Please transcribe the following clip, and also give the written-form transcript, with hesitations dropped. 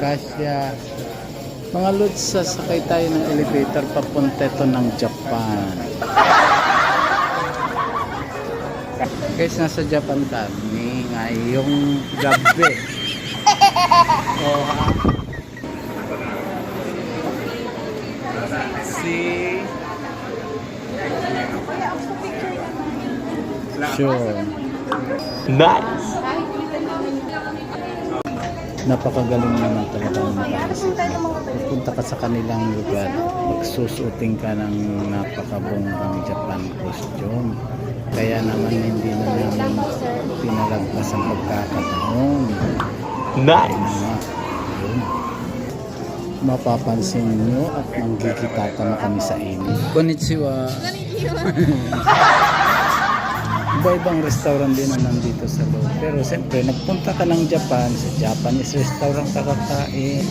kasya. Mga lods, sasakay tayo ng elevator papunta ito ng Japan. Guys, nasa Japan kami ngayong gabi. Oh, sure. Nice. Napakagaling naman talaga ang makaisip. Pupunta ka sa kanilang lugar, magsusuting ka ng napakabonggang Japan costume. Kaya naman hindi na namin pinalagpas ang pagkakataon. Nice. Yun. Mapapansin nyo at manggigitata na kami sa inyo. Konnichiwa. Iba-ibang restaurant din na nandito sa loob. Pero siyempre, nagpunta ka ng Japan, sa Japanese restaurant ka kakain.